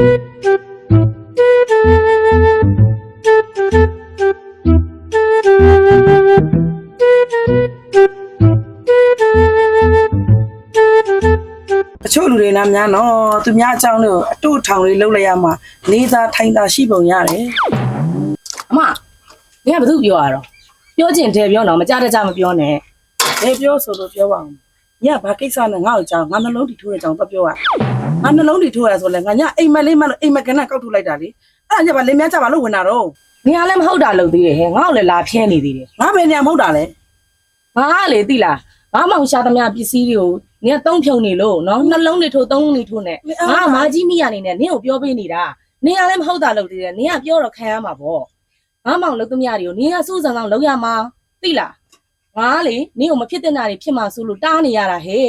ချို့လူတွေနားများနော်သူများအကြောင်းလို့အတူထောင်လေးလှုပ်လိုက်ရမှာလေးစားထိုင်တာရှိပုံရတယ်အမနင်ကဘာလို့ပြောရတော့ပြောချင်တယ်ပြောတော့မကြတဲ့ကြမပြောနဲ့ဘယ်ပြောဆိုလို့ပြောပါအောင်ညဘာကိစ္စနဲ့ငါ့ကိုကြောင်းငါနှလုံးတီထိုးတဲ့ကြောင်းတော့ပြောရငါနှလုံးတီထိုးရဆိုလဲငါညအိမ်မက်လေးမလို့အိမ်မက်ကနကောက်ထုတ်လိုက်တာလေအဲ့ဒါညဘာလင်းများကြပါလို့ဝင်တာတော့နင်ကလည်းမဟုတ်တာလုပ်သေးတယ်ဟဲ့ငါ့ကိုလည်းလာဖျဲနေသေးတယ်ငါဘယ်နေရာမဟုတ်တာလဲငါကလေသိလားငါမောင်ရှာသမျှပစ္စည်းတွေကိုနင်ကသုံးဖြုံနေလို့နော်နှလုံးတွေထိုးသုံးလုံးတွေထိုးနေငါမာကြီးမိရနေနဲ့နင်ကိုပြောပေးနေတာနင်ကလည်းမဟုတ်တာလုပ်သေးတယ်နင်ကပြောတော့ခံရမှာပေါ့ငါမောင်လုပ်သမျှတွေကိုနင်ကစူးစမ်းအောင်လုပ်ရမှာသိလားငါလေနင်ကိုမဖြစ်တဲ့နာတွေဖြစ်မှာဆိုလို့တားနေရတာဟဲ့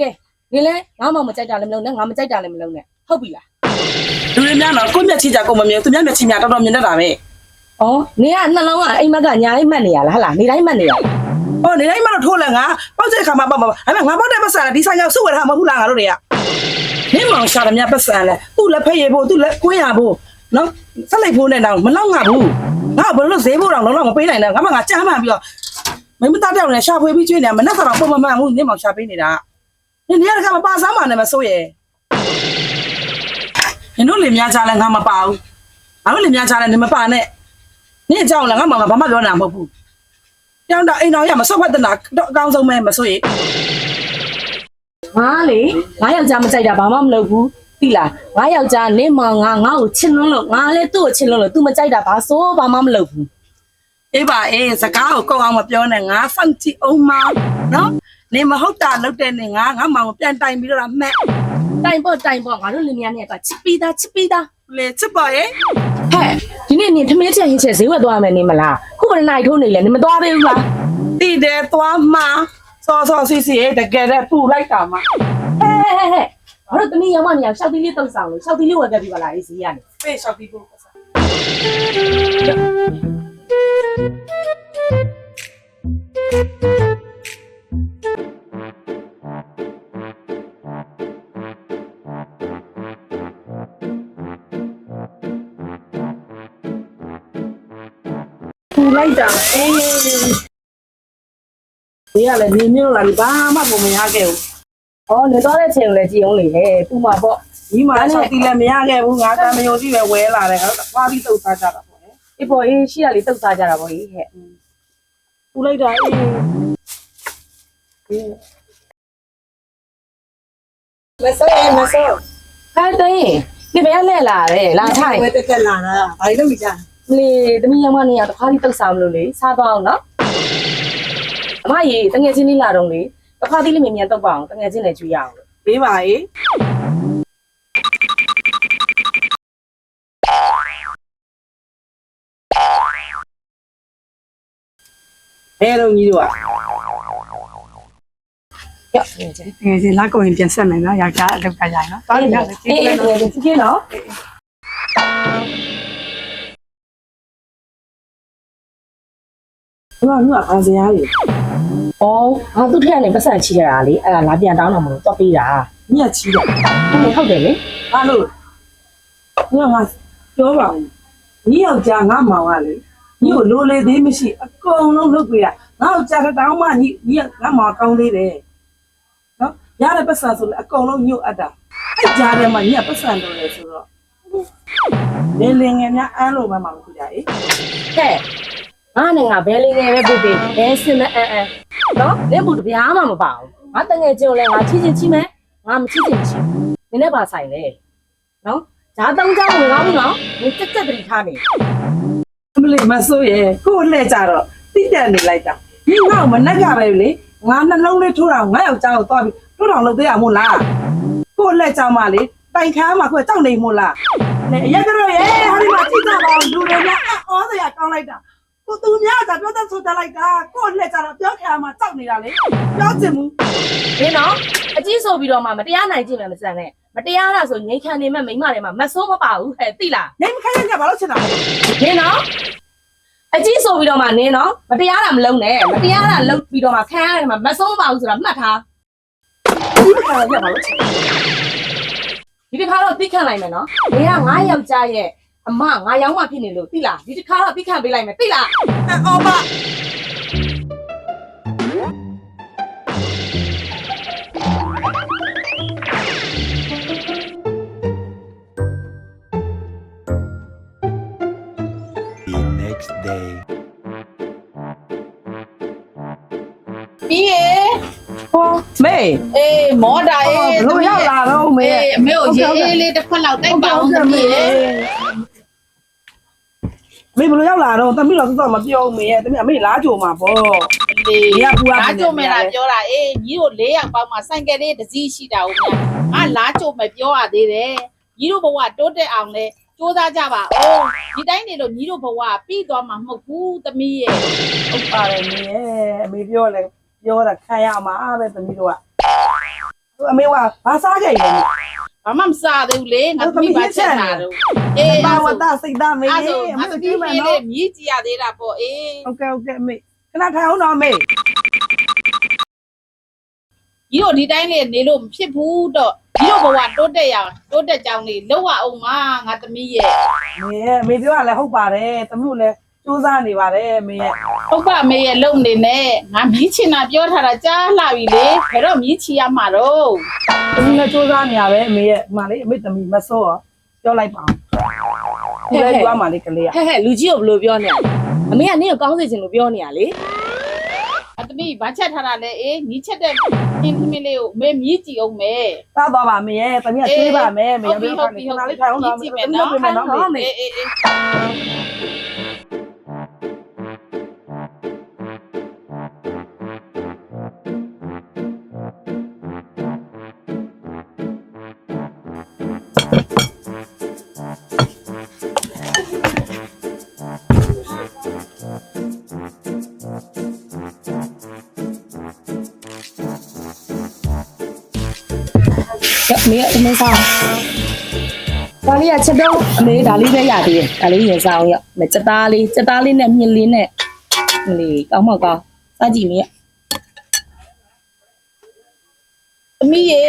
ကဲနင်လည်းငါမောင်မကြိုက်တာလည်းမလုပ်နဲ့ငါမကြိုက်တာလည်းမလုပ်နဲ့ဟုတ်ပြီလားလူတွေများတော့ကိုမျက်ချီကြကိုမမြင်သူများမျက်ချီများတော်တော်မြင်တတ်တာပဲဩနင်ကနှလုံးကအိမ်မက်ကညာလေးမှတ်နေရလားဟလားနေတိုင်းမှတ်နေရလားဟောနေတိုင်းမှတော့ထိုးလဲငါပေါက်တဲ့ခါမှာပေါက်ပါအဲ့ငါပေါက်တဲ့ပတ်စံဒီဆိုင်ရောက်စုဝယ်ထားမဟုတ်လားငါတို့တွေကနင်းမောင်ရှာတယ်များပတ်စံလဲသူ့လက်ဖက်ရည်ဖို့သူ့လက်ကွင်းရဖို့နော်ဆက်လိုက်ဖို့နဲ့တော့မလောက်ငါဘူးငါဘယ်လိုဈေးဖို့တော့လုံးလုံးမပေးနိုင်နဲ့ငါမှငါကြမ်းမှန်ပြီးတော့မင်းမသားတောက်နဲ့ရှာဖွေပြီးကျွေးနေမနဲ့ကတော့ပုံမမှန်ဘူးနင်းမောင်ရှာပေးနေတာနင်းရကမပါစားမှနဲ့မစိုးရဲ့နင်တို့လင်များချလဲငါမပါဘူးငါတို့လင်များချလဲနင်မပါနဲ့နင်းအကြောင်းလည်းငါမောင်ကဘာမှပြောနေတာမဟုတ်ဘူးကျောင်းတော့အိမ်တော်ရမဆော့ဖက်တနာတော့အကောင်းဆုံးပဲမစိုးရဲ့ငါလေငါယောက်ျားမကြိုက်တာဘာမှမလုပ်ဘူးသိလားငါယောက်ျားနင်းမောင်ငါ့ကိုချစ်လွန်းလို့ငါလည်းသူ့ကိုချစ်လွန်းလို့ तू မကြိုက်တာဘာဆိုဘာမှမလုပ်ဘူးအေးပါအေးစကားကိုကောက်အောင်မပြောနဲ့ငါစောင့်ကြည့်အောင်မနော်နေမဟုတ်တာလုပ်တဲ့နေငါမောင်ကိုပြန်တိုင်ပြီးတော့မှတ်တိုင်ပေါ့ငါတို့လင်မယားနဲ့ကချစ်ပြီးသားလေချစ်ပါရဲ့ဟဲ့ဒီနေ့နင်ထမင်းချက်ဟင်းချက်ဈေးဝယ်သွားမယ်နေမလားခုဘယ်နိုင်ထိုးနေလဲနင်မသွားသေးဘူးလားတိတယ်သွားမှာစောစီတကယ်တဲ့ပူလိုက်တာမှာဟဲ့ငါတို့တမီးရောင်မနေအောင်ရှောက်သီးလေးတုံဆောင်လို့ရှောက်သီးလေးဝယ်ခဲ့ပြီးပါလားအေးဈေးကနေပေးရှောက်သီးဖို့လိုက်တာအေးဒီကလည်းနေမျိုးလာဘာမှပုံမရခဲ့ဘူး။အော်နေသွားတဲ့ချိန်ကိုလည်းကြည်အောင်လေဟဲ့။ပူမှာပေါ့။ဒီမှာဆောက်တီလည်းမရခဲ့ဘူးငါတမယုံကြည့်ပဲဝဲလာတယ်ဟုတ်။သွားပြီးတုတ်စားကြတာပေါ့လေ။အေးပေါ့အေးရှိရလေးတုတ်စားကြတာပေါ့ဟဲ့။ပူလိုက်တာအေးမဆော။ဟဲ့တဲ့ဒီဘယ်လဲလာတယ်လာထိုင်ဝဲတက်လာတာဘာလို့မကြလေတမီးရောင်မနေရတခါလေးတုတ်စားမလို့လေစားသွားအောင်နော်အမကြီးတငယ်ချင်းလေးလာတော့လေတခါသေးလေးမြင်မြန်တော့ပါအောင်တငယ်ချင်းလည်းကျွေးရအောင်ပေးပါအေးဘယ်လိုကြီးတို့ရော့ငယ်ချင်းလာကုန်ရင်ပြန်ဆက်မယ်နော်ယောက်ျားအလုပ်ခါကြရနော်သွားရအောင်အေးကြည့်နော်ဘာလို့အာဇာကြီး။အော်ငါသူ့ထက်ကနေပတ်စံချီရတာလေအဲ့ဒါလာပြန်တောင်းတော့မလို့တော့ပေးတာ။မြတ်ချီတာ။ဟုတ်တယ်လေ။ဘာလို့ငါပြောပါဦး။ညီယောက်ျားငါမောင်ကလေညီကိုလိုလေသေးမရှိအကုန်လုံးလုပ်ပြရ။ငါ့ယောက်ျားတောင်းမှညီငါမောင်ကောင်းသေးတယ်။နော်။ရတဲ့ပတ်စံဆိုလေအကုန်လုံးညှို့အပ်တာ။အဲ့ကြားထဲမှာညီကပတ်စံတော်လေဆိုတော့လေလင်ငယ်များအမ်းလို့မှမဟုတ်ကြအေး။ဟဲ့ငါနဲ့ငါဘဲလေးငယ်ပဲပို့ပေးဘဲစင်မဲ့နော်လက်ဘူးတပြားမှမပါဘူးငါတငယ်ချင်းကိုလည်းငါချစ်ချင်မယ်ငါမချစ်ချင်ဘူးနင်းနဲ့ပါဆိုင်လေနော်ဂျားသုံးချောင်းဝင်ကောင်းဘူးနော်နင်းတက်တတိထားနေအမလေးမဆိုးရဲ့ကို့လှဲ့ကြတော့တိတက်နေလိုက်တာညီငါ့ကိုမနှက်ကပဲလေငါနှလုံးလေးထိုးတာငါယောက်ျားကိုသွားပြီးထိုးတော်လုပ်သေးရမို့လားကို့လှဲ့ကြမှာလေတိုင်ခမ်းမှာကိုကြောက်နေမို့လားလေရက်ကတော့ရဲ့ဟာဒီမှာကြည့်ကြပါဦးလူတွေများအော်စရာကောင်းလိုက်တာကိုသူများကပြောတတ်ဆိုတတ်လိုက်တာကို့လက်ကြတော့ပြောခံမှာကြောက်နေတာလေပြောချင်ဘူးနင်းနော်အကြီးဆိုပြီးတော့မှမတရားနိုင်ကြည့်မယ်မစံနဲ့မတရားလားဆိုငိန်ခံနေမဲ့မိန်းမတွေမှာမဆိုးမပါဘူးဟဲ့သိလားငိန်မခံရကြဘာလို့ချင်တာလဲနင်းနော်အကြီးဆိုပြီးတော့မှနင်းနော်မတရားတာမလုံးနဲ့မတရားတာလုံးပြီးတော့မှခံရတယ်မှာမဆိုးမပါဘူးဆိုတာမှတ်ထားဒီမခံရကြဘာလို့ချင် ဒီတစ်ခါတော့သိခံလိုက်မယ်နော်နေကငါယောက်ျားရဲ့အမငါယောင်းမှဖြစ်နေလို့သိလားဒီတစ်ခါတော့သိခံပေးလိုက်မယ်သိလား အော်ပါ The next day. ပြီးရေ ဟောမေ အေးမောတာအေး ဘလို့ရောက်လာတော့မေ အေးအမေကိုရေအေးလေးတစ်ခွက်လောက်တိုက်ပါအောင်သမီးရေ မေဘလို့ရောက်လာတော့တမီးတော့တော့မပြောမေရဲ့တမီးအမေလားကြိုမှာပေါ့ ဒီလားကြုံမဲ့လားပြောတာအေးညီတို့၄ယောက်ပေါင်းမှာဆိုင်ကယ်လေးတစ်စီးရှိတာဦးများငါလားကြုံမဲ့ပြောရသေးတယ်ညီတို့ဘဝတိုးတက်အောင်လဲစူးစမ်းကြပါဦးဒီတိုင်းနေလို့ညီတို့ဘဝပြီးသွားမှာမဟုတ်ဘူးသမီးရေ ဟုတ်ပါတယ်မေရဲ့အမေပြောလဲပြောတာခံရမှာပဲတမီးတို့ကအမေကဘာစားခဲ့လဲ ဘာမှမစားသေးဘူးလေငါသမီးပါချက်တာတော့အေး ဘာဝတစိတ်သားမေ အဲ့ ရဲ့ ဆိုငါသမီးလေးမြည်ကြည့်ရသေးတာပေါ့အေး ဟုတ်ကဲ့အမေခဏထိုင်အောင်တော့မေ ကြီးတို့ဒီတိုင်းလေးနေလို့မဖြစ်ဘူးတော့ကြီးတို့ဘဝတိုးတက်ရအောင်တိုးတက်ကြောင်းလေးလောက်ရအောင်မငါသမီးရဲ့ မေရဲ့မေပြောရလဲဟုတ်ပါတယ်တမီးတို့လည်းစူးစမ်းနေပါတယ်မေရဲ့ ဟုတ်ပါမေရဲ့လုံနေနဲ့ငါမြည်ချင်တာပြောထားတာကြားလှပြီလေဘယ်တော့မြည်ချရမှာတော့ တမီးလည်းစူးစမ်းနေရပဲအမေရဲ့မှလေအမေတမီးမစောပြောလိုက်ပါဦးဒီလည်းကြွားမှလေကလေးက ဟဲ့လူကြီးကိုဘလို့ပြောနေရလဲအမေကနင့်ကိုကောင်းစေချင်လို့ပြောနေရလေ အသမီးဘာချက်ထားတာလဲအေးမြည်ချက်တဲ့ပြင်းပြင်းလေးကိုမေမြည်ကြည့်အောင်မေ သားသွားပါမေရဲ့တမီးကသေးပါမယ်မေရဲ့ခဏလေးထိုင်အောင်တော့တမီးတို့ပြင်မယ်နော်မေ အေးအေးမေကသမင်းစားဒါလေးကချက်တော့အမေဒါလေးပဲရသေးတယ်ဒါလေးရင်စားအောင်ရမစက်သားလေးနဲ့မြင့်လေးနဲ့မလေးကောင်းမကောင်းစားကြည့်မေက သမီးရေ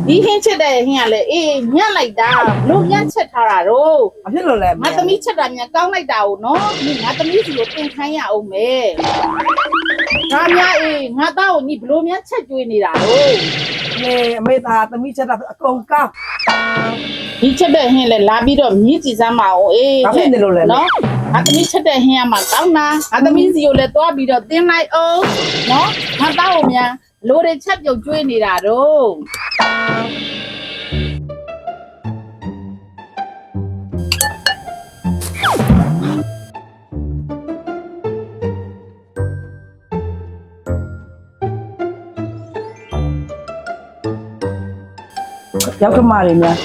ဒီဟင်းချက်တဲ့ဟင်းကလည်းအေးညံ့လိုက်တာလို့ညံ့ချက်ထားတာတော့ အဖြစ်လို့လဲ ငါသမီးချက်တာမြန်ကောင်းလိုက်တာ哦နော်ငါသမီးစီကိုတင်ခိုင်းရအောင်မယ်ငါများအေးငါသားကိုညီဘလို့များချက်ကျွေးနေတာတော့ မေအမေသားတမီးချက်တာအကုန်ကောင်း ဒီချက်တဲ့ဟင်းလည်းလာပြီးတော့မြည်ကြည့်စမ်းပါအောင်အေး ဘာဖြစ်နေလို့လဲ နော်ငါသမီးချက်တဲ့ဟင်းကမှကောင်းတာငါသမီးစီကိုလည်းတွားပြီးတော့တင်းလိုက်အောင်နော်ငါသားကိုမြန်လိုတွေချက်ပြုတ်ကျွေးနေတာတော့ရောက်ကမာလေးများ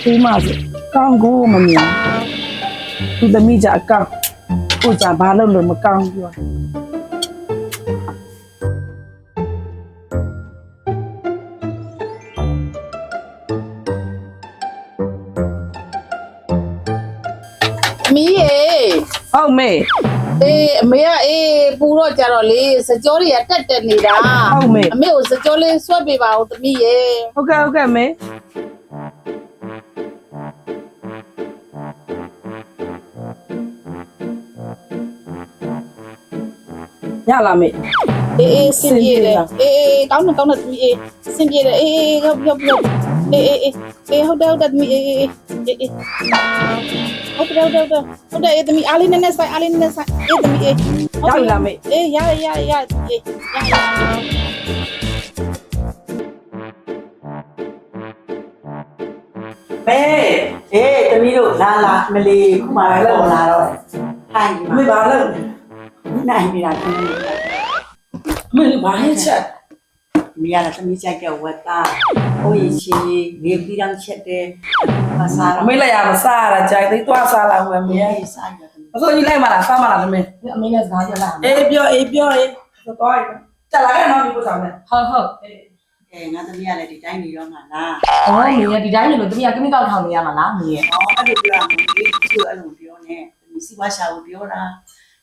ဒီမှာဆိုကောင်းကိုမမြင်သူတမီးကြအကောင်းကိုကြဘာလို့မကောင်းပြော မီးရေ ဟုတ်မေ အေးအမေကအေးပူတော့ကြတော့လေစကြောတွေကတက်နေတာ ဟုတ်မေ အမေကိုစကြောလေးဆွဲပေးပါဦးသမီးရေ ဟုတ်ကဲ့မေရလာမေ အေးစင်ပြေတယ်အေးကောင်းတယ်သမီးအေးစင်ပြေတယ်အေးဟုတ်အေးဟုတ်တယ်သမီးအေးဟုတ်တယ်သမီးအားလေးနဲ့ဆိုင်အေးသမီးအေး ရောက်လာမေ အေးရအေးရမေအေးတမီးတို့လာမလီခုမှပဲပေါ်လာတော့ထိုင်ဒီ မေ မှာ ဘာလို့ နိုင်နေတာတမီး မေဘာဟဲ့ချက် မိရတာတမီးကြိုက်ကဝတ်တာဟိုရီချီနေပြီးတော့ချက်တယ်မစားတော့ မေလည်းရမစားရကြိုက်သေးသွားစားလာမယ်မေ အေးစားရတယ် အစိုးကြီးလိုက်မလားစားမလားမေ အမေနဲ့စကားပြောလာ အေးပြောသွားတက်လာခဲ့နော်ဒီကိုဆောင်နေ ဟုတ် အေးငါတမီးကလည်းဒီတိုင်းနေရောမှာလား အော်မေကဒီတိုင်းနေလို့တမီးကကမိကောက်ထောင်နေရမှာလားမေရဲ့ ဟောအဲ့လိုပြောရမယ်ဒီသူအဲ့လိုပြောနေတမီးစီဝါရှာကိုပြောတာ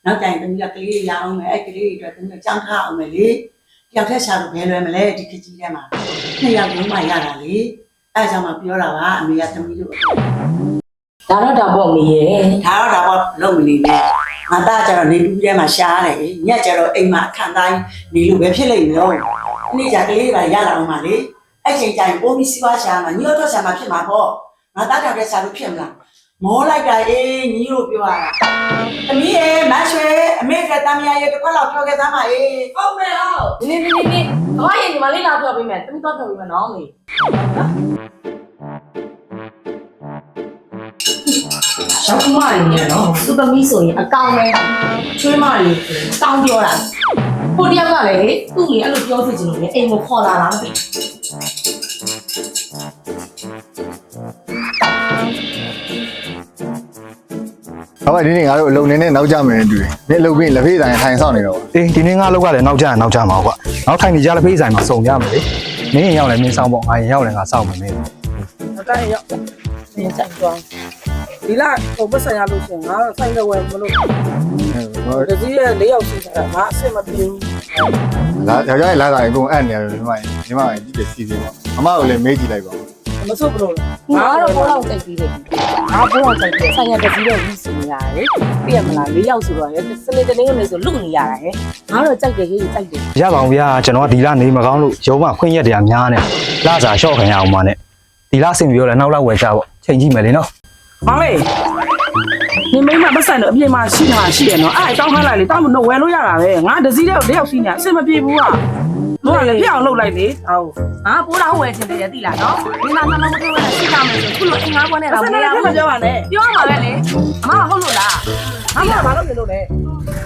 နောက်တိုင်တမီးကကလေးရအောင်မယ်အဲ့ကလေးတွေအတွက်တမီးကြောင်းထားအောင်မယ်လေတယောက်ထက်ရှာလို့ဘယ်လွယ်မလဲဒီခကြီးထဲမှာနှစ်ယောက်လုံးမှရတာလေ အဲ့ကြောင့်မှပြောတာပါအမေကသမီးတို့ ဒါတော့ဒါပေါ့မေရဲ့ ဒါတော့ဒါပေါ့လုံးမနေနဲ့ငါသားကျတော့နေတူးထဲမှာရှားတယ်ညက်ကျတော့အိမ်မှာအခန့်တိုင်းနေလို့ပဲဖြစ်လိမ့်မယ်လို့နေ့ကြကလေးတွေရလာအောင်ပါလေအဲ့ချိန်ကျရင်ပိုးပြီးစီးပွားရှာမှာညီတို့ရှာမှာဖြစ်မှာပေါ့ငါသားကြောင့်လည်းရှာလို့ဖြစ်မလားမောလိုက်တာအေးညီတို့ပြောရတာသမီးရဲ့မဆွေအမေကတမ်းရရဲ့တစ်ခွက်လောက်ပြောခဲ့သားမအေး ဟုတ်မယ်ဟုတ်နေဘာရဲ့ညီမလေးလာပြောပေးမယ်သမီးတော့ပြောပေးမယ်နော်မေရှောက်မရင်းနဲ့နော်သူသမီးဆိုရင်အကောင်ပဲချွေးမရင်းတောင်းပြောတာကိုတယောက်ကလည်းသူ့လေအဲ့လိုပြောစီချင်လို့လေအိမ်ကိုခေါ်လာတာမသိ ဟုတ်ပါဒီနေ့ငါတို့အလုံနေနဲ့နောက်ကြမယ်တူတယ်။နေ့အလုပ်ပြီးလက်ဖေးဆိုင်ထိုင်ဆောင်နေတော့ အေးဒီနေ့ငါလောက်ကလည်းနောက်ကျရင်နောက်ကျမှာကွာနောက်ထိုင်နေကြလက်ဖေးဆိုင်မှာစုံကြမယ်လေမင်းရင်ရောက်လည်းမင်းဆောင်ပေါ့ငါရင်ရောက်လည်းငါစောင့်မယ်မင်း အတိုင်းရောက်နေကြတော့ဒီလားဟိုပတ်ဆိုင်ရလို့ရှိရင်ငါဆိုင်တော့ဝယ်မလို့တကြီးရဲ့၄ယောက်ရှိတာငါအဆင်မပြေဘူး ။လာယောက်ျားရဲ့လာတာအကုန်အပ်နေတယ်ဒီမှာဒီမှာကြည့်တယ်စီစဉ်ပါ။အမကိုလည်းမေးကြည့်လိုက်ပါဦး မစိုးဘလို့ ငါတော့ဘောလောက်ကြိုက်ပြီးတယ်ငါဘောလောက်ကြိုက်ပြီးဆိုင်ရတကြီးတော့ဝီးစီနေရတယ်ပြည့်မလား၄ယောက်ဆိုတော့စနေတနေ့ကနေဆိုလုနေရတာဟဲ့ငါတော့ကြိုက်တယ်ဟေးကြိုက်တယ် ရပါအောင်ဗျာကျွန်တော်ကဒီလနေမကောင်းလို့ရုံးမခွင့်ရက်တရားများနေလာစာလျှော့ခံရအောင်မနဲ့ဒီလဆင်ပြီးတော့လည်းနောက်လောက်ဝယ်ကြပေါ့ချိန်ကြည့်မယ်လေနော် မောင်လေးနေမိမပတ်ဆိုင်တော့အပြင်မှာရှိတာရှိတယ်နော်အဲ့တောင်းထားလိုက်လေတောင်းမလို့ဝယ်လို့ရတာပဲငါတကြီးတော့၄ယောက်ရှိနေအဆင်မပြေဘူးကတို့ကလည်းပြအောင်လုပ်လိုက်လေဟုတ် ငါပိုးတော့ဝယ်ချင်တယ်သိလားနော်မင်းသားနှလုံးမထိုးရတဲ့စိတ်ကမယ်ဆိုခုလိုအင်္ဂါဘွားနဲ့တော့မရဘူး မပြောပါနဲ့ ပြောမှာပဲလေအမဟုတ်လို့လား ငါမဘာလို့နေလို့လဲ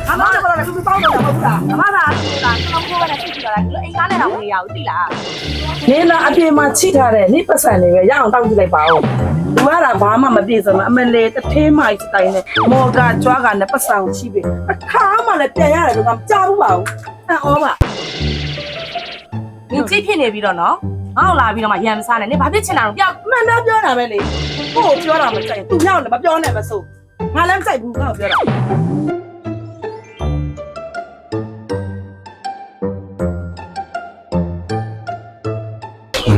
ငါမလည်းဘာလို့လဲသူပေါင်းတော့မဟုတ်ဘူးလား အမသာဆိုတာနှလုံးထိုးရတဲ့စိတ်ကြည့်တာဒီလိုအင်္ဂါနဲ့တော့မရဘူးသိလား နေလာအပြင်မှာချိထားတဲ့နေပတ်ဆိုင်တွေပဲရအောင်တောင်းကြည့်လိုက်ပါဦးဒီမှာကဘာမှမပြေစမအမလေးတထဲမိုက်တိုင်းနဲ့မော်ကကြွားကနဲ့ပတ်ဆိုင်ရှိပြီအခါမှလည်းပြန်ရတယ်လို့ငါမကြားဘူးပါဘူးအဲ့ဩပါ 你这片那边了喏，俺老边了嘛，盐山的，你把这钱拿着，表 မှန်တော့ပြောတာပဲလေကို့ပြောတာမဆိုင်သူပြောတယ်မပြောနဲ့မဆိုငါလည်းမဆိုင်ဘူးငါ့ကိုပြောတာ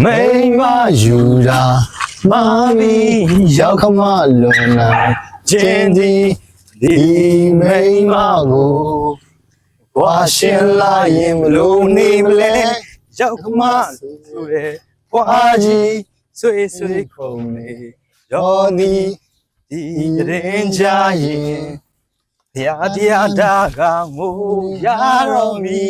မိမယူတာမမီရောက်ခမလွန်နိုင်ခြင်းဒီမိမကိုဝါရှင်လာရင်မလို့နေမလဲ ရောက်ခမဆိုရဲပွားကြီးဆွေဆွေခုံနေရောဒီဒီရင်ကြရင်တရားတာကငိုရတော့မီ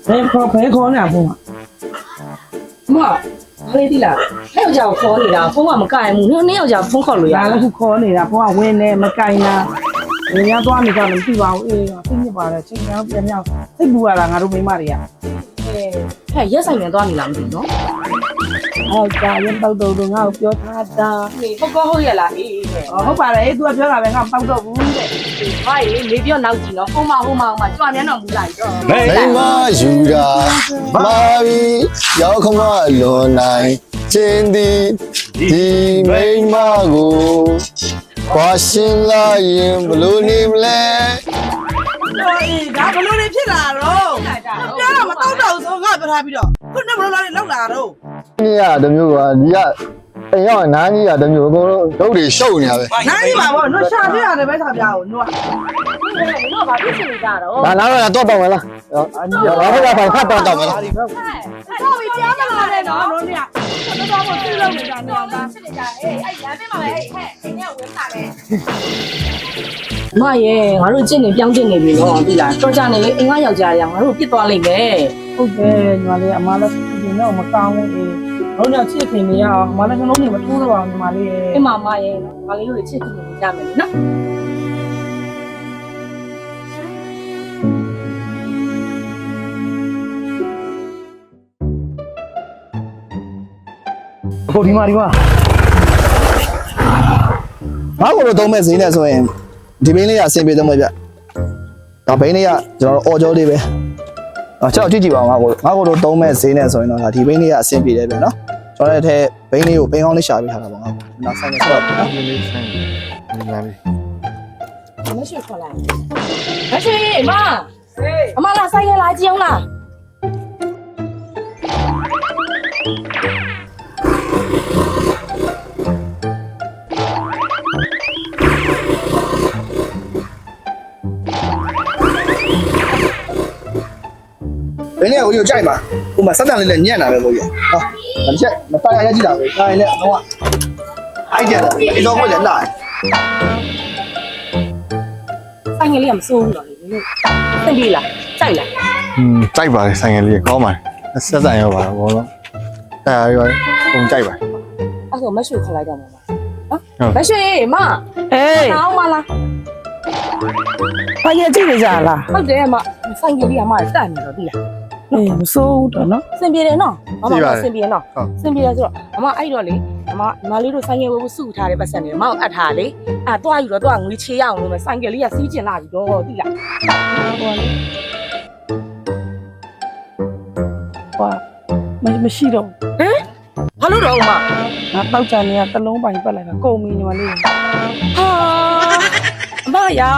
ဘယ်ခေါ်နေဘူး 么，哪里的啦？还有叫ခေါ်နေတာဖုန်းကမကင်ဘူးနင်းယောက်ျားဖုန်းခေါ်လို့ရ ဒါလည်းခုခေါ်နေတာဘိုးကဝင်နေမကင်တာဝင်ရသွားနေကြတယ်မသိပါဘူးအေးသိနေပါတယ်ချိန်များပြန်မြောက်သိပူရတာငါတို့မိမတွေက ဟဲ့ရက်ဆိုင်နဲ့သွားနေလားမသိနော် ဟုတ်ကြရင်တောက်တော့ငါ့ကိုပြောထားတာ နေပေါ့ကောဟုတ်ရလားအေးတဲ့ ဟုတ်ပါတယ်အေး तू ကပြောတာပဲငါတောက်တော့ဘူးတဲ့ ဟာရေလေပြောနောက်ကြည့်နော်ဟိုမှာကြွမြန်တော့မူလိုက်တော့ မိမယူတာမမီရောက်ခမလွန်နိုင်ခြင်းဒီမိမကိုဝါရှင်လာရင်ဘလို့နေမလဲ တော့အေးဒါဘလို့နေဖြစ်လာတော့ပြောတော့မတောက်တော့ဆိုငါပြောထားပြီးတော့ခုနကဘလို့လာနေလောက်လာတော့ นี่อ่ะတမျိုးကဒီကအိမ်ရောက်နားကြီးอ่ะတမျိုးအကုန်လုံးဒုတ်တွေရှုပ်နေတာပဲ နိုင်နေပါဘောနော်ရှာပြရတယ်ပဲရှာပြအောင်နော် 你那把屁事你干了哦？ ဒါလာတော့တော့ပါမလားအာကြီးရောဘာလို့ဖတ်တော့မလား 稍微加点来喏， နော်နေ 我把我最肉的干掉吧。是的家，哎，南边嘛，哎，今天我哪嘞？妈耶，我တို့ကျင့်နေပြောင်းကျင့်နေပြီနော်ဒီလားတော့ကြနေလေအင်္ဂါယောက်ျားရငါတို့ပြစ်သွားလိမ့်မယ် ဟုတ်တယ်ညီမလေးအမလည်းဒီတော့မကောင်းဘူးအေးတော့ညချစ်ခင်နေရအောင်အမလည်းနှလုံးတွေမထိုးတော့ပါဘူးညီမလေး အမမရဲ့ငါလေးတို့ချစ်ခင်နေကြမယ်နော် အခုဒီမှာ ငါ့ကိုတော့သုံးမဲ့ဈေးနဲ့ဆိုရင်ဒီဘင်းလေးကအဆင်ပြေသုံးမဲ့ဗျ။ဒါဘင်းလေးကကျွန်တော်တို့အော်ကြောလေးပဲ။ကျွန်တော်ကြည့်ကြည့်ပါဦးငါ့ကိုတော့သုံးမဲ့ဈေးနဲ့ဆိုရင်တော့ဒါဒီဘင်းလေးကအဆင်ပြေတယ်ဗျနော် ကျွန်တော်လည်းဘိန်းလေးကိုဘိန်းကောင်းလေးရှာပေးထားတာပေါ့ငါနောက်ဆိုင်ကဆက်တော့နော် ဒီလေးဆိုင်ဒီမှာလေး မရှိခေါ်လိုက်မရှိအမအမလာဆိုင်ရလာကြည့်အောင်လား ဘိန်းလေးကိုကြိုက်ပါဟိုမှာစက်တန်လေးနဲ့ညံ့တာပဲကိုကြီးဟောဒါတစ်ချက်မတိုင်ရကြည့်တာပဲတိုင်နဲ့တော့အိုက်ကြတယ်ဒီတော့ကိုလည်းလာ ဆိုင်ရလေးကမစိုးဘူးတော့လေလို့သိပြီလားကြိုက်လား ကြိုက်ပါတယ်ဆိုင်ငယ်လေးကောင်းပါတယ်ဆက်ဆံရောပါဘောလုံးတရားရောပုံကြိုက်ပါ အဲ့ဆိုမရှိခေါ်လိုက်တော့မှာနော်မရှိအမ ဟေး အောင်မလား ဘာရဲ့ကြည့်နေကြလား ဟုတ်တယ်အမဆိုင်ရလေးအမတက်နေတော့သိလား အေးမစိုးဘူးတော့နော် စင်ပြေတယ်နော်အမစင်ပြေနော်စင်ပြေတယ်ဆိုတော့အမအဲ့တော့လေအမလေးတို့ဆိုင်ရဝယ်ဖို့စုထားတဲ့ပတ်စံတွေအမကိုအပ်ထားလေအဲ့တော့ယူတော့ငွေချေရအောင်လို့ဆိုင်ကလေးကစီးကျင်လာပြီတော့သိလား ဟောမရှိတော့ ဘာလို့တော့အမ ငါတောက်ကြနေကတလုံးပိုင်ပတ်လိုက်တာကုန်ပြီညီမလေး ဟာအမရာ